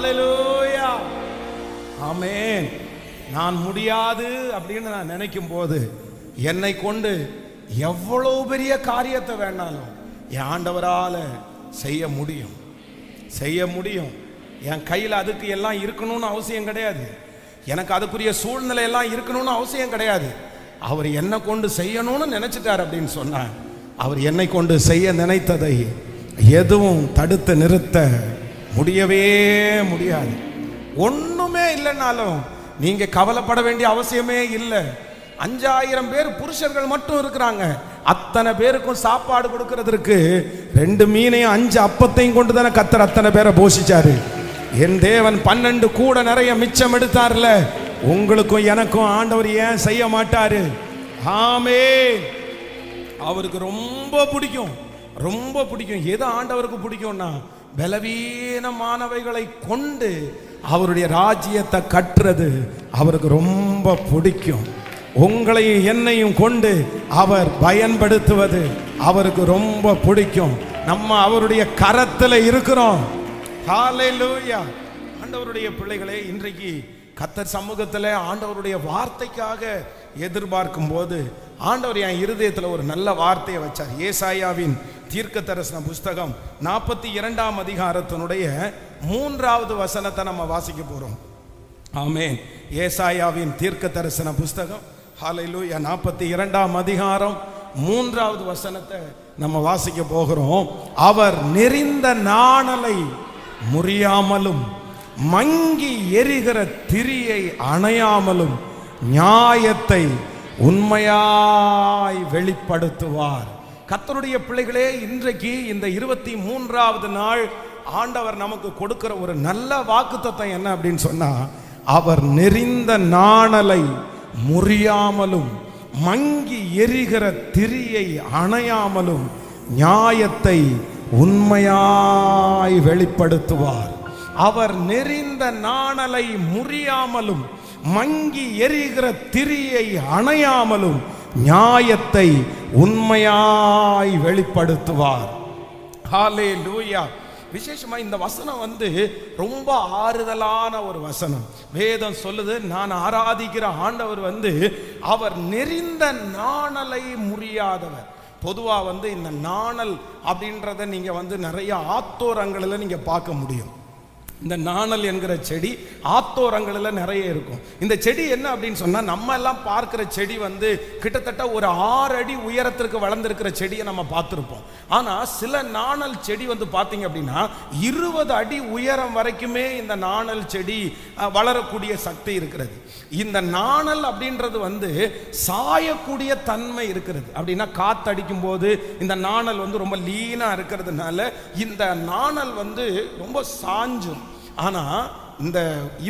ஹல்லேலூயா, ஆமென். நான் முடியாது அப்படின்னு நான் நினைக்கும் போது என்னை கொண்டு எவ்வளவு பெரிய காரியத்தை வேணாலும் என் ஆண்டவரால் செய்ய முடியும், செய்ய முடியும். என் கையில் அதுக்கு எல்லாம் இருக்கணும்னு அவசியம் கிடையாது, எனக்கு அதுக்குரிய சூழ்நிலை எல்லாம் இருக்கணும்னு அவசியம் கிடையாது. அவர் என்னை கொண்டு செய்யணும்னு நினைச்சிட்டார் அப்படின்னு சொன்னார். அவர் என்னை கொண்டு செய்ய நினைத்ததை எதுவும் தடுத்து நிறுத்த முடியவே முடியாது. ஒண்ணுமே இல்லைனாலும் நீங்க கவலைப்பட வேண்டிய அவசியமே இல்லை. 5000 பேர் புருஷர்கள் மட்டும் இருக்கிறாங்க. அத்தனை பேருக்கும் சாப்பாடு கொடுக்கிறதுக்கு 2 மீனையும் 5 அப்பத்தையும் கொண்டு தானே கர்த்தர் அத்தனை பேரை போஷிச்சாரு. என் தேவன் 12 கூட நிறைய மிச்சம் எடுத்தார்ல, உங்களுக்கும் எனக்கும் ஆண்டவர் ஏன் செய்ய மாட்டாரு? ஆமென். அவருக்கு ரொம்ப பிடிக்கும், ரொம்ப பிடிக்கும். எது ஆண்டவருக்கு பிடிக்கும்னா பலவீனமானவைகளை கொண்டு அவருடைய ராஜ்யத்தை கட்டுறது அவருக்கு ரொம்ப பிடிக்கும். உங்களையும் என்னையும் கொண்டு அவர் பயன்படுத்துவது அவருக்கு ரொம்ப பிடிக்கும். நம்ம அவருடைய கரத்தில் இருக்கிறோம். ஹல்லேலூயா. ஆண்டவருடைய பிள்ளைகளே, இன்றைக்கு கர்த்தர் சமூகத்தில் ஆண்டவருடைய வார்த்தைக்காக எதிர்பார்க்கும் போது ஆண்டவர் என் இருதயத்தில் ஒரு நல்ல வார்த்தையை வச்சார். ஏசாயாவின் தீர்க்க தரிசன புஸ்தகம் 42ஆம் அதிகாரத்தினுடைய 3வது வசனத்தை நம்ம வாசிக்க போறோம். ஆமென். ஏசாயாவின் தீர்க்க தரிசன புஸ்தகம் ஹல்லேலூயா 42ஆம் அதிகாரம் 3வது வசனத்தை நம்ம வாசிக்க போகிறோம். அவர் நெறிந்த நாணலை முறியாமலும் மங்கி எரிகிற திரியை அணையாமலும் நியாயத்தை உண்மையாய் வெளிப்படுத்துவார். கர்த்தருடைய பிள்ளைகளே, இன்றைக்கு இந்த 23வது நாள் ஆண்டவர் நமக்கு கொடுக்கிற ஒரு நல்ல வாக்குத்தத்தம் என்ன அப்படின்னு சொன்னா, அவர் நெறிந்த நாணலை முறியாமலும் மங்கி எரிகிற திரியை அணையாமலும் நியாயத்தை உண்மையாய் வெளிப்படுத்துவார். அவர் நெறிந்த நாணலை முறியாமலும் மங்கி எரிகிற திரியை அணையாமலும் நியாயத்தை உண்மையாய் வெளிப்படுத்துவார். ஹல்லேலூயா. விசேஷமா இந்த வசனம் ரொம்ப ஆறுதலான ஒரு வசனம். வேதம் சொல்லுது, நான் ஆராதிக்கிற ஆண்டவர் அவர் நெறிந்த நாணலை முறியாதவர். பொதுவா இந்த நாணல் அப்படின்றத நீங்க நிறைய ஆத்தோரங்களில் நீங்க பார்க்க முடியும். இந்த நாணல் என்கிற செடி ஆத்தோரங்களில் நிறைய இருக்கும். இந்த செடி என்ன அப்படின்னு சொன்னா, நம்ம எல்லாம் பார்க்கிற செடி கிட்டத்தட்ட ஒரு 6 அடி உயரத்திற்கு வளர்ந்திருக்கிற செடியை நம்ம பார்த்துருப்போம். ஆனா சில நாணல் செடி பார்த்தீங்க அப்படின்னா 20 அடி உயரம் வரைக்குமே இந்த நாணல் செடி வளரக்கூடிய சக்தி இருக்கிறது. இந்த நாணல் அப்படின்றது சாயக்கூடிய தன்மை இருக்கிறது. அப்படின்னா காத்தடிக்கும் போது இந்த நாணல் ரொம்ப லீனா இருக்கிறதுனால இந்த நாணல் ரொம்ப சாஞ்சும். ஆனா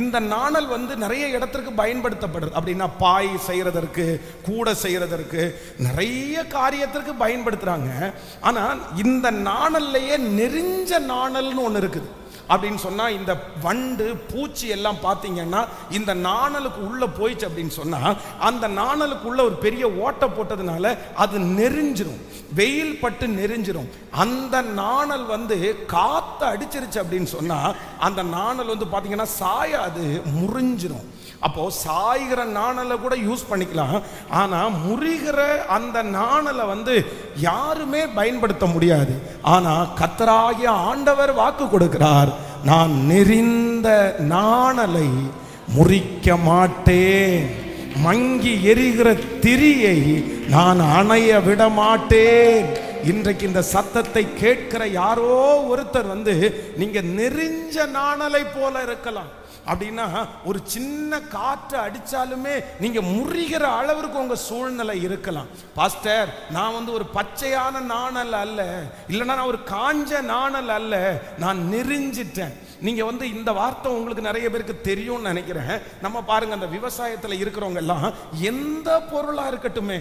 இந்த நாணல் நிறைய இடத்திற்கு பயன்படுத்தப்படுது. அப்படின்னா பாய் செய்யறதற்கு, கூட செய்யறதற்கு, நிறைய காரியத்திற்கு பயன்படுத்துறாங்க. ஆனா இந்த நாணல்லையே நெறிஞ்ச நாணல்னு ஒன்று இருக்குது. அப்படின்னு சொன்னா இந்த வண்டு பூச்சி எல்லாம் பார்த்தீங்கன்னா இந்த நாணலுக்கு உள்ள போயிடுச்சு அப்படின்னு சொன்னா அந்த நாணலுக்குள்ள ஒரு பெரிய ஓட்டை போட்டதுனால அது நெறிஞ்சிரும், வெயில் பட்டு நெறிஞ்சிரும். அந்த நாணல் காத்து அடிச்சிருச்சு அப்படின்னு சொன்னா அந்த நாணல் பார்த்தீங்கன்னா சாயாது, முறிஞ்சிரும். அப்போ சாய்கிற நாணலை கூட யூஸ் பண்ணிக்கலாம். ஆனா முறிகிற அந்த நாணலை யாருமே பயன்படுத்த முடியாது. ஆனா கர்த்தராகிய ஆண்டவர் வாக்கு கொடுக்கிறார், நான் நெறிந்த நாணலை முறிக்க மாட்டேன், மங்கி எரிகிற திரியை நான் அணைய விட மாட்டேன். இன்றைக்கு இந்த சத்தத்தை கேட்கிற யாரோ ஒருத்தர் நீங்க நெறிஞ்ச நாணலை போல இருக்கலாம். அப்படின்னா ஒரு சின்ன காற்று அடிச்சாலுமே நீங்க முறிகிற அளவிற்கு உங்க சூழ்நிலை இருக்கலாம். பாஸ்டர், நான் ஒரு பச்சையான நாணல் அல்ல, இல்லைன்னா நான் ஒரு காஞ்ச நாணல் அல்ல, நான் நெறிஞ்சிட்டேன். நீங்க இந்த வார்த்தை உங்களுக்கு நிறைய பேருக்கு தெரியும்னு நினைக்கிறேன். நம்ம பாருங்க, அந்த விவசாயத்துல இருக்கிறவங்க எல்லாம் எந்த பொருளா இருக்கட்டுமே,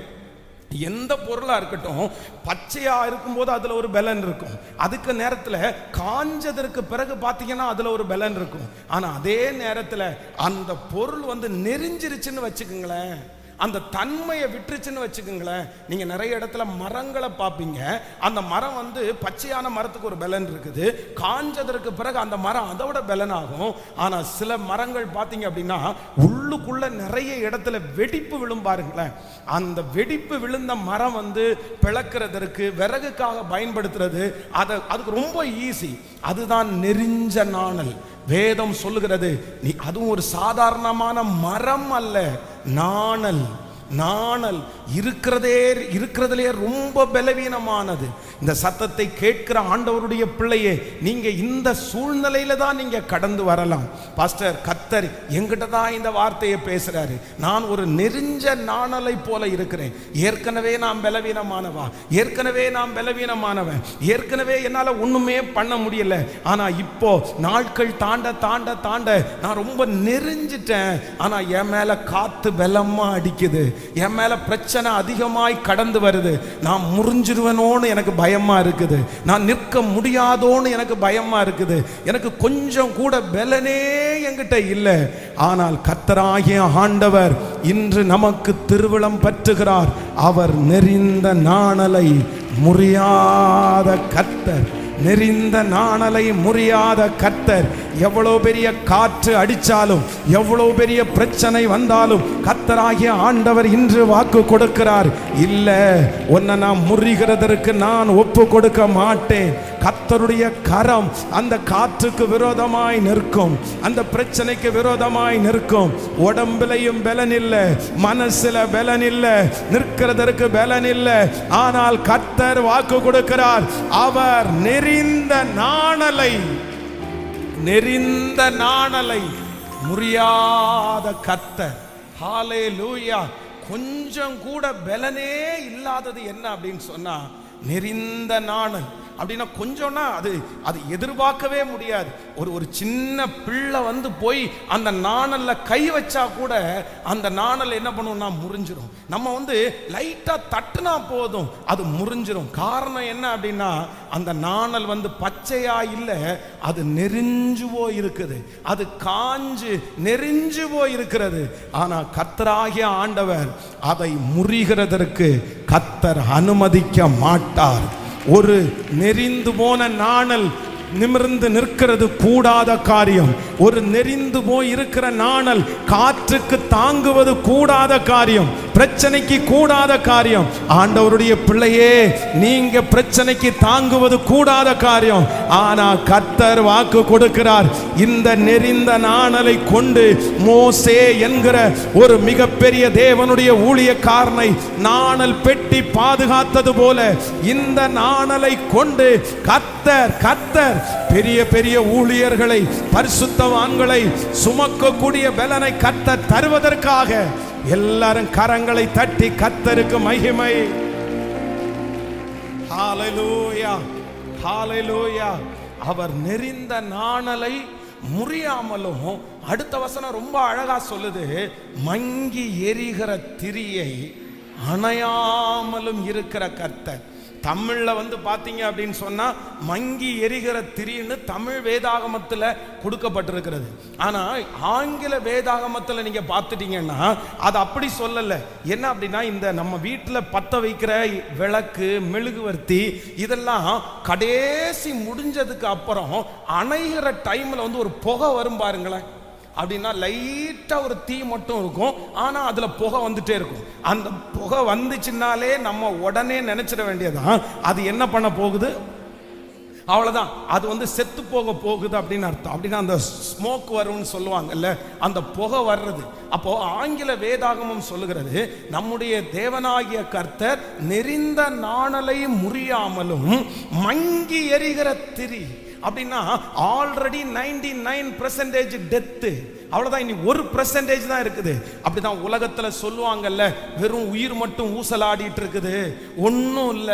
எந்த பொருளா இருக்கட்டும், பச்சையா இருக்கும்போது அதுல ஒரு பலன் இருக்கும். அதுக்கு நேரத்துல காஞ்சதற்கு பிறகு பாத்தீங்கன்னா அதுல ஒரு பலன் இருக்கும். ஆனா அதே நேரத்துல அந்த பொருள் நெறிஞ்சிருச்சுன்னு வச்சுக்கோங்களேன், அந்த தன்மையை விட்டுருச்சுன்னு வச்சுக்கோங்களேன். நீங்க நிறைய இடத்துல மரங்களை பார்ப்பீங்க. அந்த மரம் வந்து பச்சையான மரத்துக்கு ஒரு பலன் இருக்குது, காஞ்சதற்கு பிறகு அந்த மரம் அதோட பலன் ஆகும். ஆனா சில மரங்கள் பார்த்தீங்க அப்படின்னா உள்ளுக்குள்ள நிறைய இடத்துல வெடிப்பு விழும் பாருங்களேன். அந்த வெடிப்பு விழுந்த மரம் வந்து பிளக்கிறதற்கு விறகுக்காக பயன்படுத்துறது அதுக்கு ரொம்ப ஈஸி. அதுதான் நெறிஞ்ச நாணல். வேதம் சொல்லுகிறது, நீ அதுவும் ஒரு சாதாரணமான மரம் அல்ல, நாணல். நாணல் இருக்கிறதுலே ரொம்ப பலவீனமானது. இந்த சத்தத்தை கேட்கிற ஆண்டவருடைய பிள்ளையே, நீங்க இந்த சூழ்நிலையில தான் நீங்க கடந்து வரலாம். பாஸ்டர், கர்த்தர் என்கிட்ட தான் இந்த வார்த்தையை பேசுறாரு. நான் ஒரு நெறிஞ்ச நாணலை போல இருக்கிறேன். ஏற்கனவே நான் பலவீனமானவன், ஏற்கனவே என்னால ஒண்ணுமே பண்ண முடியல. ஆனா இப்போ நாட்கள் தாண்ட தாண்ட தாண்ட நான் ரொம்ப நெறிஞ்சிட்டேன். ஆனா என் மேல காத்து பலமா அடிக்குது, என் மேல பிரச்சனை அதிகமாய் கடந்து வருது. நான் முறிஞ்சிருவனோன்னு எனக்கு பயமா இருக்குது, நான் நிற்க முடியாதோன்னு எனக்கு பயமா இருக்குது, எனக்கு கொஞ்சம் கூட பலனே என்கிட்ட இல்லை. ஆனால் கர்த்தராகிய ஆண்டவர் இன்று நமக்கு திருவிழம் பற்றுகிறார். அவர் நெறிந்த நாணலை முறியாத கர்த்தர், நெறிந்த நாணலை முறியாத கர்த்தர். எவ்வளவு பெரிய காற்று அடிச்சாலும், எவ்வளவு பெரிய பிரச்சனை வந்தாலும் கர்த்தராகிய ஆண்டவர் இன்று வாக்கு கொடுக்கிறார், இல்ல உன்னை நான் முறிகிறதற்கு நான் ஒப்பு கொடுக்க மாட்டேன். கர்த்தருடைய கரம் அந்த காற்றுக்கு விரோதமாய் நிற்கும், அந்த பிரச்சனைக்கு விரோதமாய் நிற்கும். உடம்பிலையும் பலன் இல்லை, மனசுல பலன் இல்லை, நிற்கிறதற்கு பலன் இல்லை. ஆனால் கர்த்தர் வாக்கு கொடுக்கிறார், அவர் நெறிந்த நாணலை முறியாத கர்த்தர். ஹல்லேலூயா. கொஞ்சம் கூட பலனே இல்லாதது என்ன அப்படின்னு சொன்னா நெறிந்த நாணல். அப்படின்னா கொஞ்சம்னா அது எதிர்பார்க்கவே முடியாது. ஒரு சின்ன பிள்ளை வந்து போய் அந்த நாணல்ல கை வச்சா கூட அந்த நாணல் என்ன பண்ணுவோம்னா முறிஞ்சிரும். நம்ம வந்து லைட்டா தட்டுனா போதும் அது முறிஞ்சிரும். காரணம் என்ன அப்படின்னா அந்த நாணல் வந்து பச்சையா இல்லை, அது நெறிஞ்சு போய் இருக்குது, அது காஞ்சு நெறிஞ்சு போய் இருக்கிறது. ஆனா கர்த்தராகிய ஆண்டவர் அதை முறிகிறதற்கு கர்த்தர் அனுமதிக்க மாட்டார். ஒரு நெறிந்து போன நாணல் நிமிர்ந்து நிற்கிறது கூடாத காரியம். ஒரு நெறிந்து போய் இருக்கிற நாணல் காற்றுக்கு தாங்குவது கூடாத காரியம், பிரச்சனைக்கு கூடாத காரியம். ஆண்டவருடைய பிள்ளையே, நீங்க பிரச்சனைக்கு தாங்குவது கூடாத காரியம். ஆனா கர்த்தர் வாக்கு கொடுக்கிறார், இந்த நெறிந்த நாணலை கொண்டு மோசே என்கிற ஒரு மிகப்பெரிய தேவனுடைய ஊழியக்காரனை நாணல் பெட்டி பாதுகாத்தது போல இந்த நாணலை கொண்டு கர்த்தர் பெரிய பெரிய ஊழியர்களை, பரிசுத்தவான்களை சுமக்கக்கூடிய பலனை கர்த்தர் தருவதற்காக எல்லாரும் கரங்களை தட்டி கர்த்தருக்கு மகிமை. ஹல்லேலூயா, ஹல்லேலூயா. அவர் நெறிந்த நாணலை முறியாமலும், அடுத்த வசனம் ரொம்ப அழகா சொல்லுது, மங்கி எரிகிற திரியை அணையாமலும் இருக்கிற கர்த்தர். தமிழ்ல வந்து பாத்தீங்க அப்படின்னு சொன்னா மங்கி எரிகிற திரின்னு தமிழ் வேதாகமத்துல கொடுக்கப்பட்டிருக்கிறது. ஆனா ஆங்கில வேதாகமத்துல நீங்க பார்த்துட்டீங்கன்னா அது அப்படி சொல்லல. என்ன அப்படின்னா இந்த நம்ம வீட்டுல பத்த வைக்கிற விளக்கு, மெழுகுவர்த்தி இதெல்லாம் கடைசி முடிஞ்சதுக்கு அப்புறம் அணைகிற டைம்ல வந்து ஒரு புகை வரும் பாருங்களேன். அப்படின்னா லைட்டா ஒரு தீ மட்டும் இருக்கும், ஆனா அதுல புகை வந்துட்டே இருக்கும். அந்த புகை வந்துச்சுன்னாலே நம்ம உடனே நினைச்சிட வேண்டியதான் அது என்ன பண்ண போகுது, அவ்வளவுதான், அது வந்து செத்து போக போகுது அப்படின்னு அர்த்தம். அப்படின்னா அந்த ஸ்மோக் வரும்னு சொல்லுவாங்கல்ல, அந்த புகை வர்றது. அப்போ ஆங்கில வேதாகமம் சொல்லுகிறது, நம்முடைய தேவனாகிய கர்த்தர் நெறிந்த நாணலை முறியாமலும் மங்கி எரிகிற திரி. அப்படின்னா ஆல்ரெடி 99% டெத்து, அவ்வளவுதான், இனி 1% தான் இருக்குது. அப்படிதான் உலகத்துல சொல்லுவாங்கல்ல, வெறும் உயிர் மட்டும் ஊசலாடிட்டு இருக்குது, ஒன்னும் இல்ல.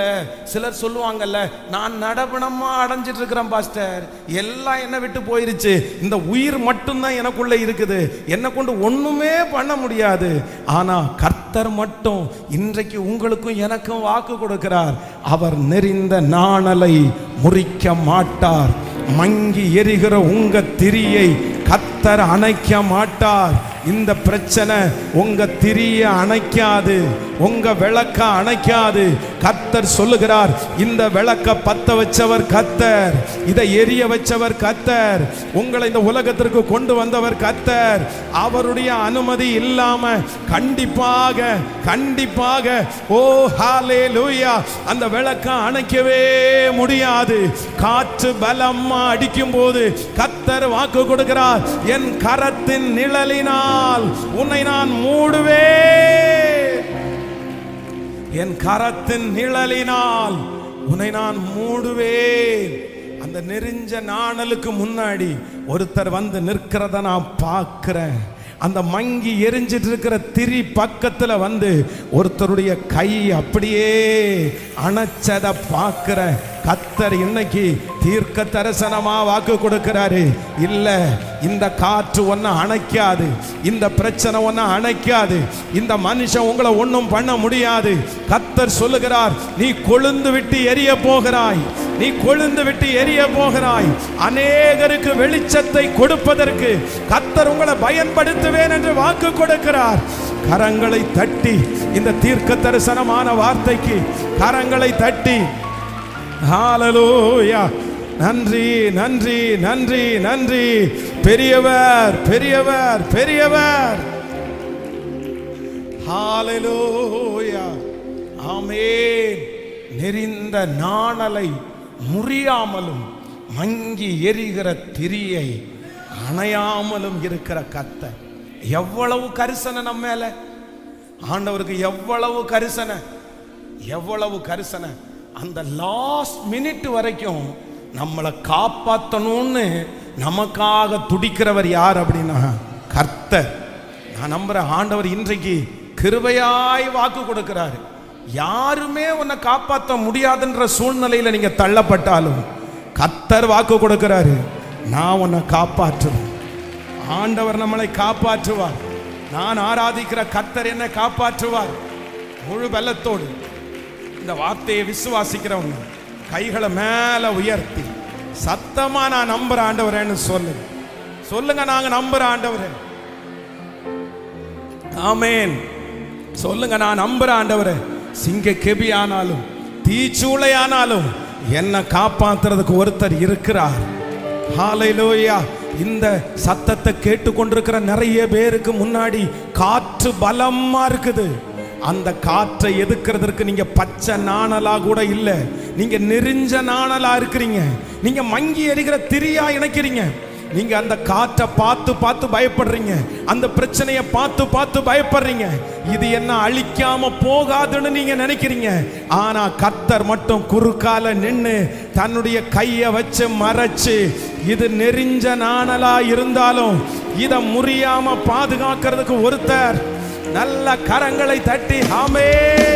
சிலர் சொல்லுவாங்கல்ல, நான் நடபணமா அடைஞ்சிட்டு இருக்கிறேன் பாஸ்டர், எல்லாம் என்ன விட்டு போயிருச்சு, இந்த உயிர் மட்டும்தான் எனக்குள்ள இருக்குது, என்னை கொண்டு ஒண்ணுமே பண்ண முடியாது. ஆனா கர்த்தர் மட்டும் இன்றைக்கு உங்களுக்கும் எனக்கும் வாக்கு கொடுக்கிறார், அவர் நெறிந்த நாணலை முறிக்க மாட்டார். மங்கி எரிகிற உங்க திரியை கர்த்தர் அணைக்க மாட்டார். இந்த பிரச்சனை உங்க திரிய அணைக்காது, உங்க விளக்க அணைக்காது. கர்த்தர் சொல்லுகிறார், இந்த விளக்க பத்த வச்சவர் கர்த்தர், இதை எரிய வச்சவர் கர்த்தர், உங்களை இந்த உலகத்திற்கு கொண்டு வந்தவர் கர்த்தர். அவருடைய அனுமதி இல்லாம கண்டிப்பாக கண்டிப்பாக ஓ ஹல்லேலூயா அந்த விளக்க அணைக்கவே முடியாது. காற்று பலமா அடிக்கும் போது கர்த்தர் வாக்கு கொடுக்கிறார், என் கரத்தின் நிழலினால் உன்னை நான் மூடுவேன், என் கரத்தின் நிழலினால் உன்னை நான் மூடுவேன். அந்த நெறிஞ்ச நாணலுக்கு முன்னாடி ஒருத்தர் வந்து நிற்கிறத நான் பார்க்கிறேன். அந்த மங்கி எரிஞ்சிட்டு இருக்கிற திரி பக்கத்துல வந்து ஒருத்தருடைய கை அப்படியே அணைச்சத பார்க்கிற கர்த்தர் இன்னைக்கு தீர்க்க தரிசனமா வாக்கு கொடுக்கிறாரு. இல்ல, இந்த காற்று ஒன்ன அணைக்காது, இந்த பிரச்சனை ஒன்ன அணைக்காது, இந்த மனுஷன் உங்களை ஒன்றும் பண்ண முடியாது. கர்த்தர் சொல்லுகிறார், நீ கொழுந்து விட்டு எரிய போகிறாய், நீ கொழுந்து விட்டு எரிய போகிறாய். அநேகருக்கு வெளிச்சத்தை கொடுப்பதற்கு கர்த்தர் உங்களை பயன்படுத்துவேன் என்று வாக்கு கொடுக்கிறார். கரங்களை தட்டி இந்த தீர்க்க தரிசனமான வார்த்தைக்கு கரங்களை தட்டி ஹல்லேலூயா, நன்றி நன்றி நன்றி நன்றி. பெரியவர் பெரியவர் பெரியவர். ஹல்லேலூயா, ஆமென். நெறிந்த நாணலை முறியாமலும் மங்கி எரிகிற திரியை அணையாமலும் இருக்கிற கர்த்தர். எவ்வளவு கரிசனை நம்ம மேல ஆண்டவருக்கு, எவ்வளவு கரிசனை, எவ்வளவு கரிசனை. அந்த லாஸ்ட் மினிட் வரைக்கும் நம்மளை காப்பாற்றணும்னு நமக்காக துடிக்கிறவர் யார் அப்படின்னா கர்த்தர். நான் நம்புறேன் ஆண்டவர் இன்றைக்கு கிருபையாய் வாக்கு கொடுக்கிறாரு. யாருமே உன்னை காப்பாற்ற முடியாதுன்ற சூழ்நிலையில நீங்க தள்ளப்பட்டாலும் கர்த்தர் வாக்கு கொடுக்கிறாரு, நான் உன்னை காப்பாற்றுவேன். ஆண்டவர் நம்மளை காப்பாற்றுவார். நான் ஆராதிக்கிற கர்த்தர் என்னை காப்பாற்றுவார். முழு பலத்தோடு இந்த வார்த்தையை விசுவாசிக்கிறவங்க கைகளை மேல உயர்த்தி சத்தமா நான் நம்புற ஆண்டவரேன்னு சொல்லுங்க. சொல்லுங்க, நாங்க நம்புற ஆண்டவரே. ஆமென். சொல்லுங்க, நான் நம்புற ஆண்டவரே. சிங்க கெபி ஆனாலும் தீச்சூளை ஆனாலும் என்ன காப்பாத்துறதுக்கு ஒருத்தர் இருக்கிறார். ஹல்லேலூயா. இந்த சத்தத்தை கேட்டுக்கொண்டிருக்கிற நிறைய பேருக்கு முன்னாடி காற்று பலமா இருக்குது. அந்த காற்றை எதிர்க்கிறதுக்கு நீங்க பச்சை நாணலா கூட இல்ல, நீங்க நெறிஞ்ச நாணலா இருக்கிறீங்க. நீங்க மங்கி எரிகிற திரியா இணைக்கிறீங்க. நீங்க அந்த காற்றை பார்த்து பார்த்து பயப்படுறீங்க, அந்த பிரச்சனையை பார்த்து பார்த்து பயப்படுறீங்க. இது என்ன அழிக்காம போகாதுன்னு நீங்க நினைக்கிறீங்க. ஆனா கர்த்தர் மட்டும் குறுக்கால நின்று தன்னுடைய கையை வச்சு மறைச்சு, இது நெறிஞ்ச நாணலா இருந்தாலும் இதை முறியாம பாதுகாக்கிறதுக்கு ஒருத்தர். நல்ல கரங்களை தட்டி ஆமென்.